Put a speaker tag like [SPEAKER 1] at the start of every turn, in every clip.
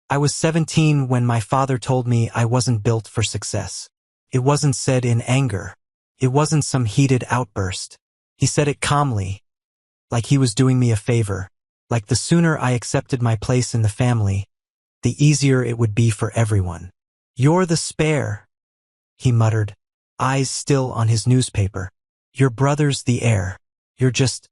[SPEAKER 1] I was 17 when my father told me I wasn't built for success. It wasn't said in anger. It wasn't some heated outburst. He said it calmly, like he was doing me a favor, like the sooner I accepted my place in the family, the easier it would be for everyone. "You're the spare," he muttered, eyes still on his newspaper. "Your brother's the heir. You're just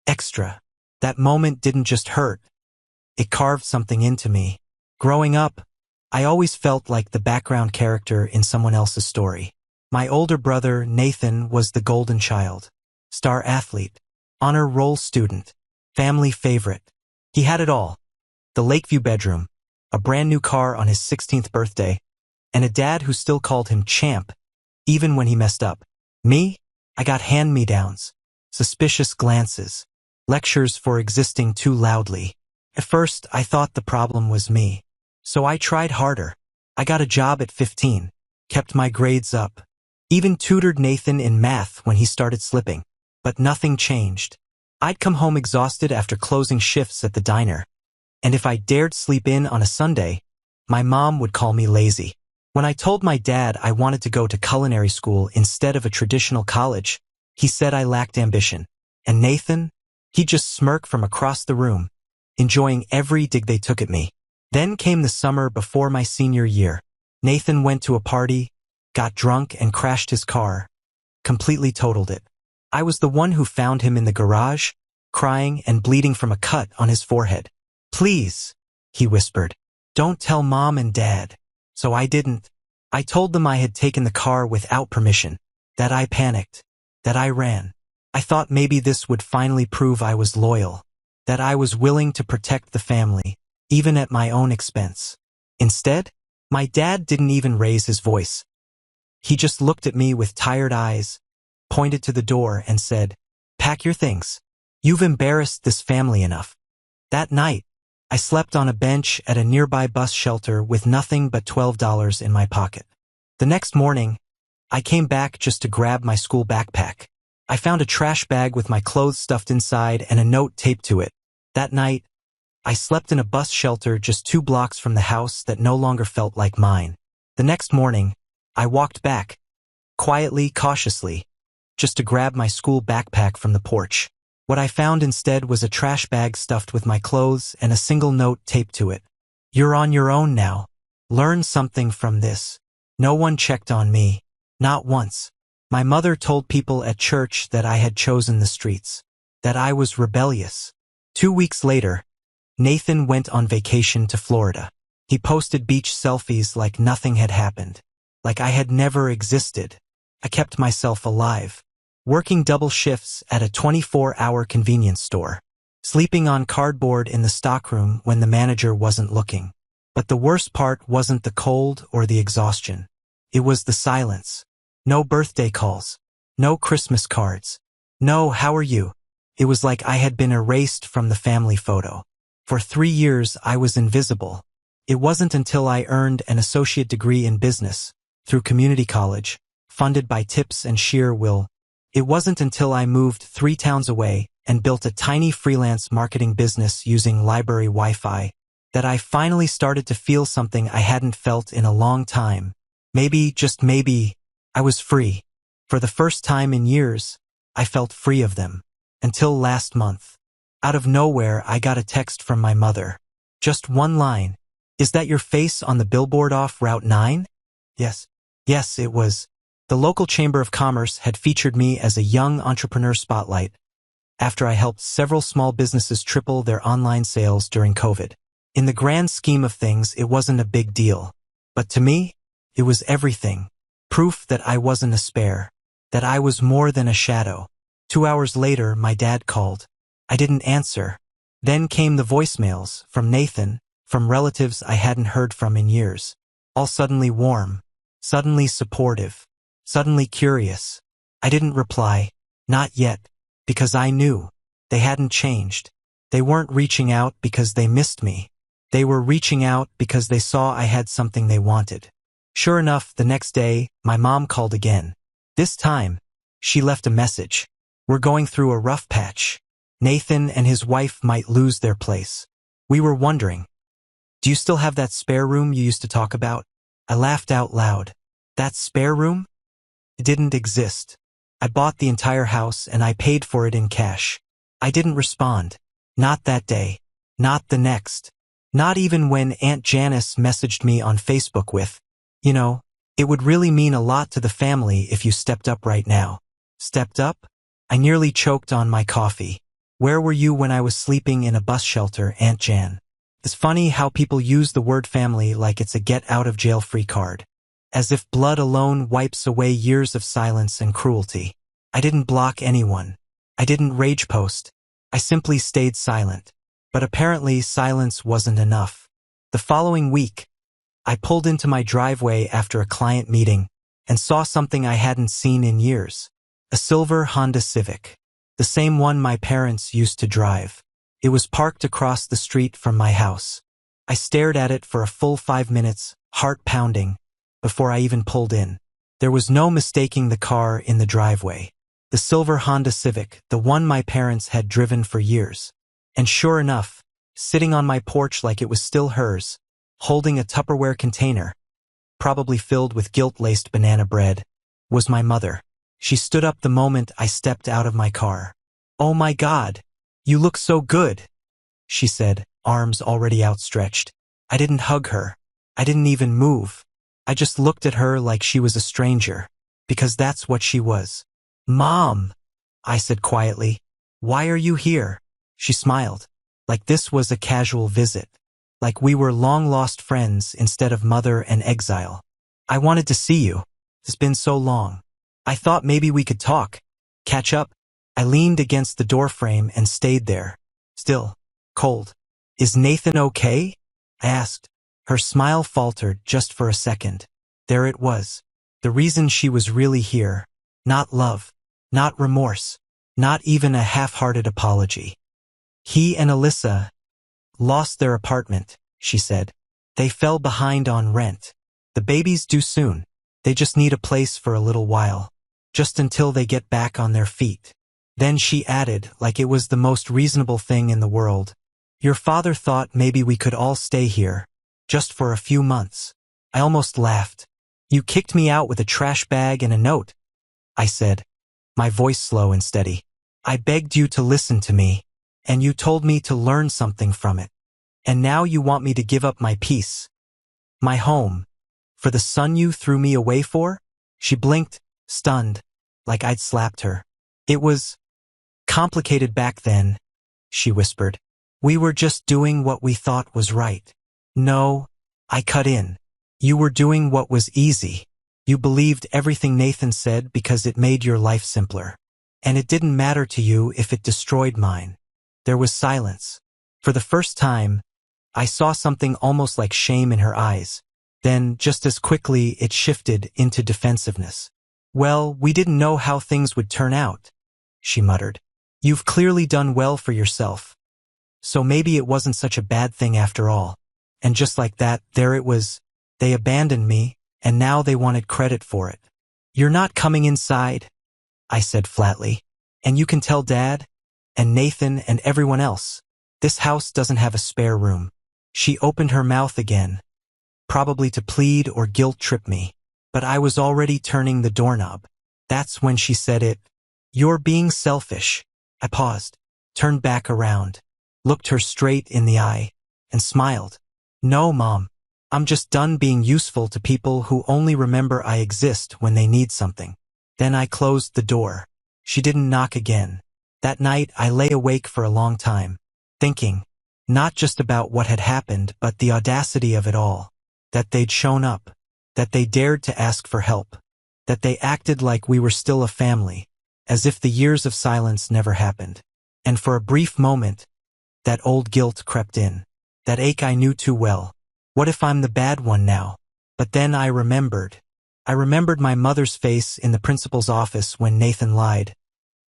[SPEAKER 1] extra." That moment didn't just hurt. It carved something into me. Growing up, I always felt like the background character in someone else's story. My older brother, Nathan, was the golden child. Star athlete, honor roll student, family favorite. He had it all. The Lakeview bedroom, a brand new car on his 16th birthday, and a dad who still called him champ, even when he messed up. Me? I got hand-me-downs, suspicious glances, lectures for existing too loudly. At first, I thought the problem was me. So I tried harder. I got a job at 15, kept my grades up, even tutored Nathan in math when he started slipping. But nothing changed. I'd come home exhausted after closing shifts at the diner, and if I dared sleep in on a Sunday, my mom would call me lazy. When I told my dad I wanted to go to culinary school instead of a traditional college, he said I lacked ambition. And Nathan? He'd just smirk from across the room, enjoying every dig they took at me. Then came the summer before my senior year. Nathan went to a party, got drunk and crashed his car, completely totaled it. I was the one who found him in the garage, crying and bleeding from a cut on his forehead. "Please," he whispered, "don't tell Mom and Dad." So I didn't. I told them I had taken the car without permission, that I panicked, that I ran. I thought maybe this would finally prove I was loyal, that I was willing to protect the family, even at my own expense. Instead, my dad didn't even raise his voice. He just looked at me with tired eyes, pointed to the door and said, "Pack your things. You've embarrassed this family enough." That night, I slept on a bench at a nearby bus shelter with nothing but $12 in my pocket. The next morning, I came back just to grab my school backpack. I found a trash bag with my clothes stuffed inside and a note taped to it. That night, I slept in a bus shelter just 2 blocks from the house that no longer felt like mine. The next morning, I walked back, quietly, cautiously, just to grab my school backpack from the porch. What I found instead was a trash bag stuffed with my clothes and a single note taped to it. "You're on your own now. Learn something from this." No one checked on me. Not once. My mother told people at church that I had chosen the streets, that I was rebellious. 2 weeks later, Nathan went on vacation to Florida. He posted beach selfies like nothing had happened, like I had never existed. I kept myself alive, working double shifts at a 24-hour convenience store, sleeping on cardboard in the stockroom when the manager wasn't looking. But the worst part wasn't the cold or the exhaustion. It was the silence. No birthday calls, no Christmas cards, no "how are you?" It was like I had been erased from the family photo. For 3 years, I was invisible. It wasn't until I earned an associate degree in business, through community college, funded by tips and sheer will. It wasn't until I moved 3 towns away and built a tiny freelance marketing business using library Wi-Fi that I finally started to feel something I hadn't felt in a long time. Maybe, just maybe, I was free. For the first time in years, I felt free of them. Until last month. Out of nowhere, I got a text from my mother. Just one line. "Is that your face on the billboard off Route 9? Yes. Yes, it was. The local Chamber of Commerce had featured me as a young entrepreneur spotlight after I helped several small businesses triple their online sales during COVID. In the grand scheme of things, it wasn't a big deal. But to me, it was everything. Proof that I wasn't a spare, that I was more than a shadow. 2 hours later, my dad called. I didn't answer. Then came the voicemails, from Nathan, from relatives I hadn't heard from in years. All suddenly warm, suddenly supportive, suddenly curious. I didn't reply, not yet, because I knew they hadn't changed. They weren't reaching out because they missed me. They were reaching out because they saw I had something they wanted. Sure enough, the next day, my mom called again. This time, she left a message. "We're going through a rough patch. Nathan and his wife might lose their place. We were wondering, Do you still have that spare room you used to talk about? I laughed out loud. That spare room? It didn't exist. I bought the entire house and I paid for it in cash. I didn't respond. Not that day. Not the next. Not even when Aunt Janice messaged me on Facebook with, "You know, it would really mean a lot to the family if you stepped up right now." Stepped up? I nearly choked on my coffee. Where were you when I was sleeping in a bus shelter, Aunt Jan? It's funny how people use the word family like it's a get-out-of-jail-free card. As if blood alone wipes away years of silence and cruelty. I didn't block anyone. I didn't rage post. I simply stayed silent. But apparently silence wasn't enough. The following week, I pulled into my driveway after a client meeting and saw something I hadn't seen in years. A silver Honda Civic. The same one my parents used to drive. It was parked across the street from my house. I stared at it for a full 5 minutes, heart pounding, before I even pulled in. There was no mistaking the car in the driveway. The silver Honda Civic, the one my parents had driven for years. And sure enough, sitting on my porch like it was still hers, holding a Tupperware container, probably filled with guilt-laced banana bread, was my mother. She stood up the moment I stepped out of my car. "Oh my God, you look so good," she said, arms already outstretched. I didn't hug her. I didn't even move. I just looked at her like she was a stranger, because that's what she was. "Mom," I said quietly, "why are you here?" She smiled, like this was a casual visit, like we were long-lost friends instead of mother and exile. "I wanted to see you. It's been so long. I thought maybe we could talk, catch up." I leaned against the doorframe and stayed there, still, cold. "Is Nathan okay?" I asked. Her smile faltered just for a second. There it was. The reason she was really here. Not love. Not remorse. Not even a half-hearted apology. "He and Alyssa lost their apartment," she said. "They fell behind on rent. The baby's due soon. They just need a place for a little while. Just until they get back on their feet." Then she added, like it was the most reasonable thing in the world, "Your father thought maybe we could all stay here, just for a few months." I almost laughed. "You kicked me out with a trash bag and a note," I said, my voice slow and steady. "I begged you to listen to me, and you told me to learn something from it. And now you want me to give up my peace, my home, for the son you threw me away for?" She blinked, stunned, like I'd slapped her. "It was complicated back then," she whispered. "We were just doing what we thought was right." "No," I cut in. "You were doing what was easy. You believed everything Nathan said because it made your life simpler. And it didn't matter to you if it destroyed mine." There was silence. For the first time, I saw something almost like shame in her eyes. Then, just as quickly, it shifted into defensiveness. "Well, we didn't know how things would turn out," she muttered. "You've clearly done well for yourself. So maybe it wasn't such a bad thing after all." And just like that, there it was. They abandoned me, and now they wanted credit for it. "You're not coming inside," I said flatly. "And you can tell Dad, and Nathan, and everyone else. This house doesn't have a spare room." She opened her mouth again, probably to plead or guilt-trip me. But I was already turning the doorknob. That's when she said it. "You're being selfish." I paused, turned back around, looked her straight in the eye, and smiled. "No, Mom. I'm just done being useful to people who only remember I exist when they need something." Then I closed the door. She didn't knock again. That night I lay awake for a long time, thinking, not just about what had happened, but the audacity of it all. That they'd shown up. That they dared to ask for help. That they acted like we were still a family, as if the years of silence never happened. And for a brief moment, that old guilt crept in. That ache I knew too well. What if I'm the bad one now? But then I remembered. I remembered my mother's face in the principal's office when Nathan lied.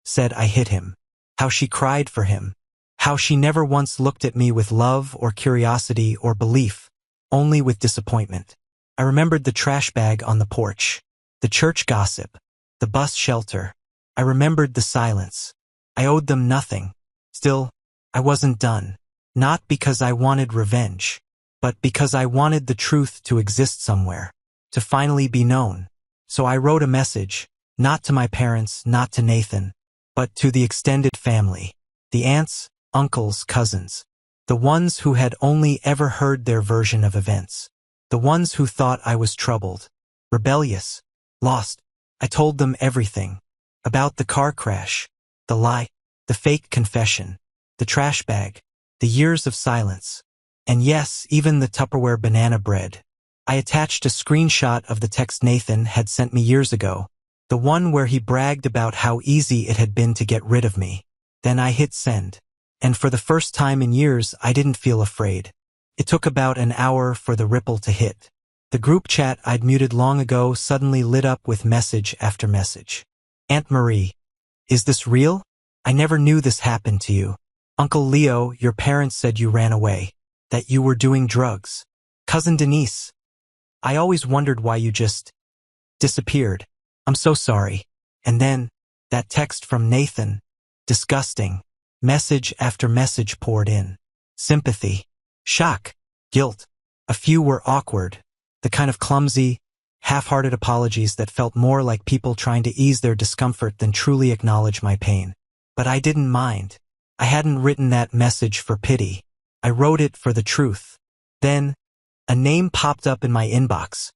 [SPEAKER 1] Said I hit him. How she cried for him. How she never once looked at me with love or curiosity or belief, only with disappointment. I remembered the trash bag on the porch, the church gossip, the bus shelter. I remembered the silence. I owed them nothing. Still, I wasn't done. Not because I wanted revenge, but because I wanted the truth to exist somewhere, to finally be known. So I wrote a message, not to my parents, not to Nathan, but to the extended family, the aunts, uncles, cousins, the ones who had only ever heard their version of events, the ones who thought I was troubled, rebellious, lost. I told them everything, about the car crash, the lie, the fake confession, the trash bag, the years of silence, and yes, even the Tupperware banana bread. I attached a screenshot of the text Nathan had sent me years ago, the one where he bragged about how easy it had been to get rid of me. Then I hit send. And for the first time in years, I didn't feel afraid. It took about an hour for the ripple to hit. The group chat I'd muted long ago suddenly lit up with message after message. Aunt Marie, is this real? I never knew this happened to you. Uncle Leo, your parents said you ran away, that you were doing drugs. Cousin Denise, I always wondered why you just disappeared. I'm so sorry. And then, that text from Nathan. Disgusting. Message after message poured in. Sympathy. Shock. Guilt. A few were awkward. The kind of clumsy, half-hearted apologies that felt more like people trying to ease their discomfort than truly acknowledge my pain. But I didn't mind. I hadn't written that message for pity. I wrote it for the truth. Then, a name popped up in my inbox.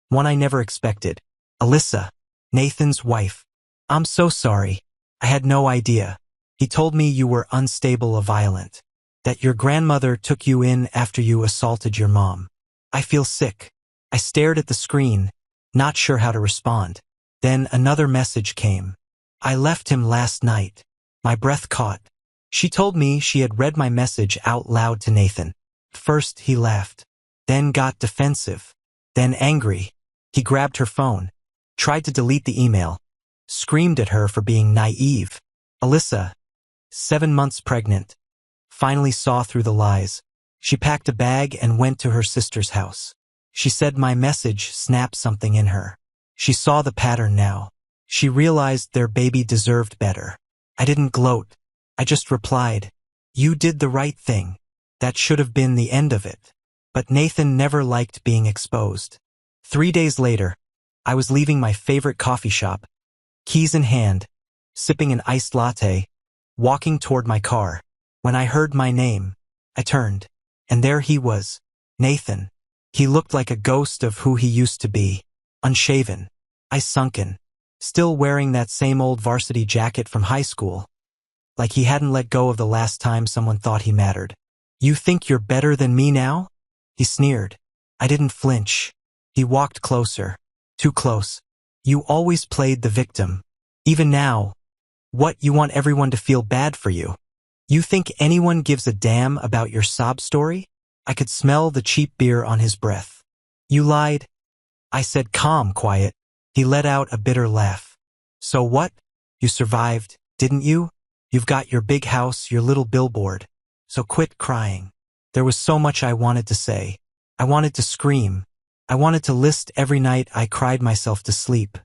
[SPEAKER 1] One I never expected. Alyssa, Nathan's wife. I'm so sorry. I had no idea. He told me you were unstable or violent. That your grandmother took you in after you assaulted your mom. I feel sick. I stared at the screen, not sure how to respond. Then another message came. I left him last night. My breath caught. She told me she had read my message out loud to Nathan. First he laughed, then got defensive, then angry. He grabbed her phone, tried to delete the email, screamed at her for being naive. Alyssa, 7 months pregnant, finally saw through the lies. She packed a bag and went to her sister's house. She said my message snapped something in her. She saw the pattern now. She realized their baby deserved better. I didn't gloat. I just replied, you did the right thing. That should have been the end of it. But Nathan never liked being exposed. 3 days later, I was leaving my favorite coffee shop, keys in hand, sipping an iced latte, walking toward my car. When I heard my name, I turned, and there he was, Nathan. He looked like a ghost of who he used to be, unshaven, eyes sunken, still wearing that same old varsity jacket from high school, like he hadn't let go of the last time someone thought he mattered. You think you're better than me now? He sneered. I didn't flinch. He walked closer, too close. You always played the victim. Even now. What, you want everyone to feel bad for you? You think anyone gives a damn about your sob story? I could smell the cheap beer on his breath. You lied. I said calm, quiet. He let out a bitter laugh. So what? You survived, didn't you? You've got your big house, your little billboard. So quit crying. There was so much I wanted to say. I wanted to scream. I wanted to list every night I cried myself to sleep.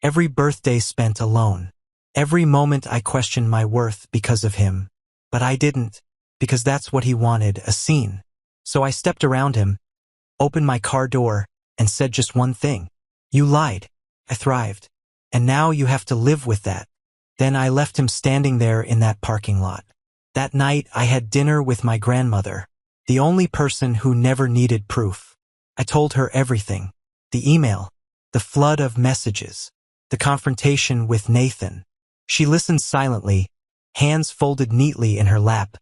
[SPEAKER 1] Every birthday spent alone. Every moment I questioned my worth because of him. But I didn't, because that's what he wanted, a scene. So I stepped around him, opened my car door, and said just one thing. You lied. I thrived. And now you have to live with that. Then I left him standing there in that parking lot. That night I had dinner with my grandmother, the only person who never needed proof. I told her everything. The email, the flood of messages, the confrontation with Nathan. She listened silently, hands folded neatly in her lap,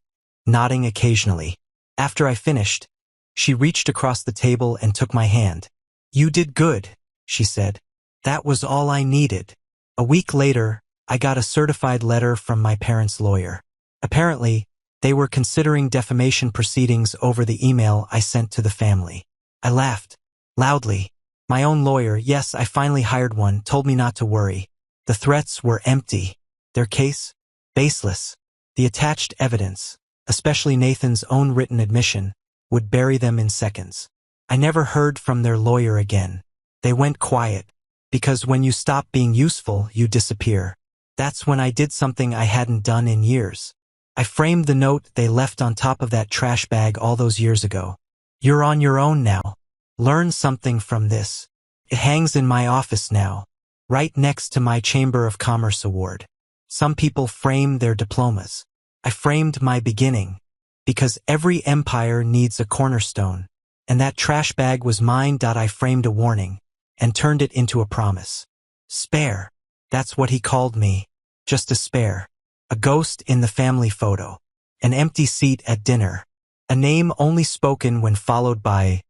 [SPEAKER 1] nodding occasionally. After I finished, she reached across the table and took my hand. You did good, she said. That was all I needed. A week later, I got a certified letter from my parents' lawyer. Apparently, they were considering defamation proceedings over the email I sent to the family. I laughed, loudly. My own lawyer, yes, I finally hired one, told me not to worry. The threats were empty. Their case? Baseless. The attached evidence, especially Nathan's own written admission, would bury them in seconds. I never heard from their lawyer again. They went quiet, because when you stop being useful, you disappear. That's when I did something I hadn't done in years. I framed the note they left on top of that trash bag all those years ago. You're on your own now. Learn something from this. It hangs in my office now, right next to my Chamber of Commerce award. Some people frame their diplomas. I framed my beginning, because every empire needs a cornerstone, and that trash bag was mine. I framed a warning, and turned it into a promise. Spare. That's what he called me. Just a spare. A ghost in the family photo. An empty seat at dinner. A name only spoken when followed by,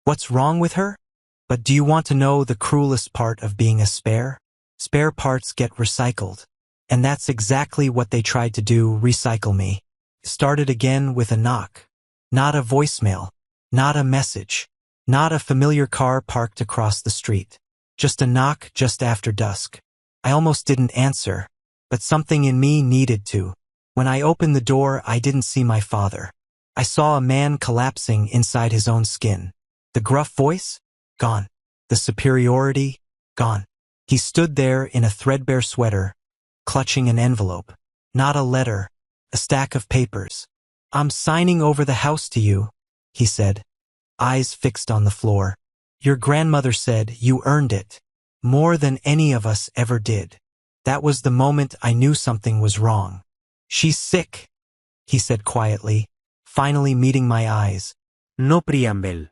[SPEAKER 1] "What's wrong with her?" But do you want to know the cruelest part of being a spare? Spare parts get recycled. And that's exactly what they tried to do, recycle me. Started again with a knock. Not a voicemail. Not a message. Not a familiar car parked across the street. Just a knock just after dusk. I almost didn't answer, but something in me needed to. When I opened the door, I didn't see my father. I saw a man collapsing inside his own skin. The gruff voice? Gone. The superiority? Gone. He stood there in a threadbare sweater, clutching an envelope. Not a letter, a stack of papers. "I'm signing over the house to you," he said, eyes fixed on the floor. "Your grandmother said you earned it, more than any of us ever did." That was the moment I knew something was wrong. "She's sick," he said quietly, finally meeting my eyes.
[SPEAKER 2] No preamble.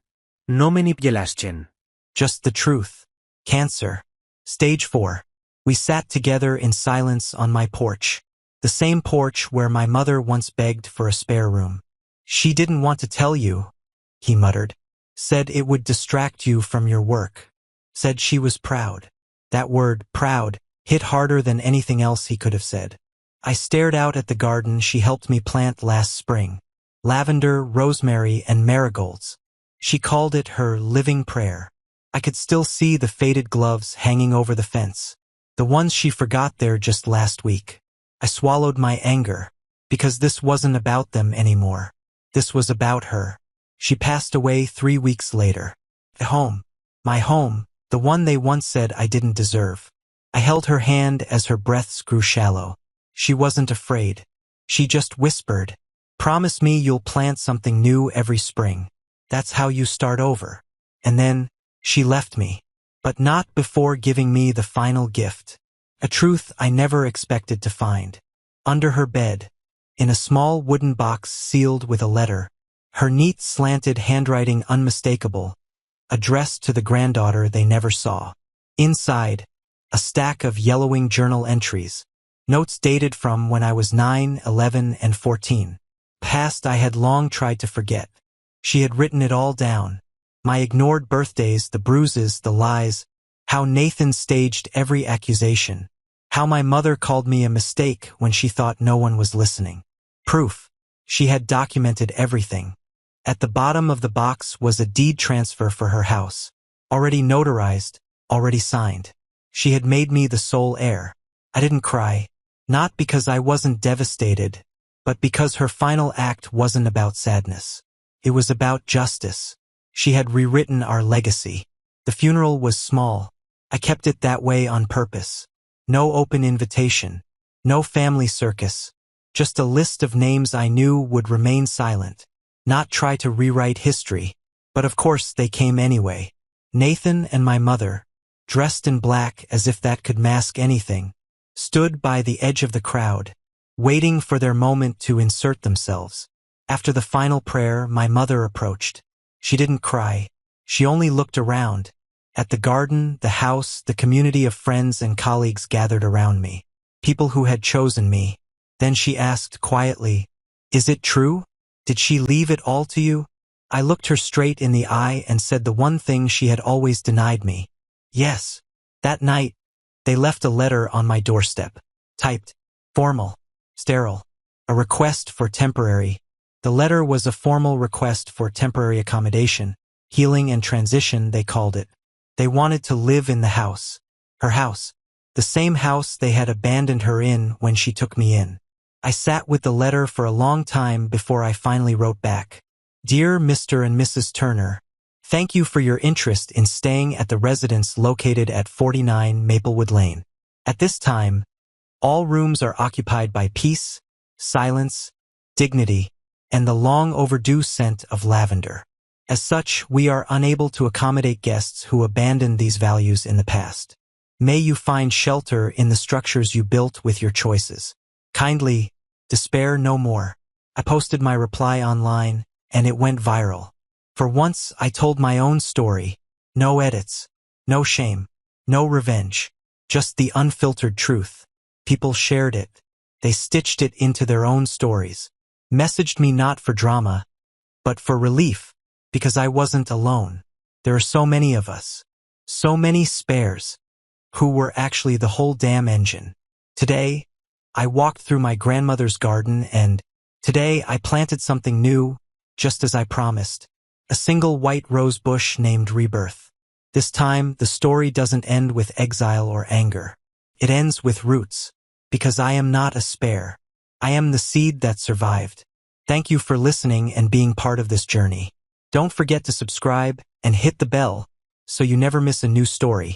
[SPEAKER 2] No manipulation.
[SPEAKER 1] Just the truth. Cancer. Stage 4. We sat together in silence on my porch. The same porch where my mother once begged for a spare room. "She didn't want to tell you," he muttered. "Said it would distract you from your work. Said she was proud." That word, proud, hit harder than anything else he could have said. I stared out at the garden she helped me plant last spring. Lavender, rosemary, and marigolds. She called it her living prayer. I could still see the faded gloves hanging over the fence, the ones she forgot there just last week. I swallowed my anger, because this wasn't about them anymore. This was about her. She passed away 3 weeks later. Home. My home, the one they once said I didn't deserve. I held her hand as her breaths grew shallow. She wasn't afraid. She just whispered, "Promise me you'll plant something new every spring. That's how you start over." And then, she left me. But not before giving me the final gift. A truth I never expected to find. Under her bed, in a small wooden box sealed with a letter, her neat slanted handwriting unmistakable, addressed to the granddaughter they never saw. Inside, a stack of yellowing journal entries, notes dated from when I was 9, 11, and 14. Past I had long tried to forget. She had written it all down. My ignored birthdays, the bruises, the lies, how Nathan staged every accusation, how my mother called me a mistake when she thought no one was listening. Proof. She had documented everything. At the bottom of the box was a deed transfer for her house, already notarized, already signed. She had made me the sole heir. I didn't cry, not because I wasn't devastated, but because her final act wasn't about sadness. It was about justice. She had rewritten our legacy. The funeral was small. I kept it that way on purpose. No open invitation. No family circus. Just a list of names I knew would remain silent. Not try to rewrite history. But of course they came anyway. Nathan and my mother, dressed in black as if that could mask anything, stood by the edge of the crowd, waiting for their moment to insert themselves. After the final prayer, my mother approached. She didn't cry. She only looked around. At the garden, the house, the community of friends and colleagues gathered around me. People who had chosen me. Then she asked quietly, "Is it true? Did she leave it all to you?" I looked her straight in the eye and said the one thing she had always denied me. Yes. That night, they left a letter on my doorstep. Typed, formal, sterile, a request for temporary. The letter was a formal request for temporary accommodation, healing and transition, they called it. They wanted to live in the house. Her house. The same house they had abandoned her in when she took me in. I sat with the letter for a long time before I finally wrote back. "Dear Mr. and Mrs. Turner, thank you for your interest in staying at the residence located at 49 Maplewood Lane. At this time, all rooms are occupied by peace, silence, dignity, and the long overdue scent of lavender. As such, we are unable to accommodate guests who abandoned these values in the past. May you find shelter in the structures you built with your choices. Kindly, despair no more. I posted my reply online, and it went viral. For once, I told my own story. No edits, no shame, no revenge, just the unfiltered truth. People shared it. They stitched it into their own stories. Messaged me not for drama, but for relief, because I wasn't alone. There are so many of us, so many spares, who were actually the whole damn engine. Today, I walked through my grandmother's garden and today I planted something new, just as I promised. A single white rose bush named Rebirth. This time, the story doesn't end with exile or anger. It ends with roots, because I am not a spare. I am the seed that survived. Thank you for listening and being part of this journey. Don't forget to subscribe and hit the bell so you never miss a new story.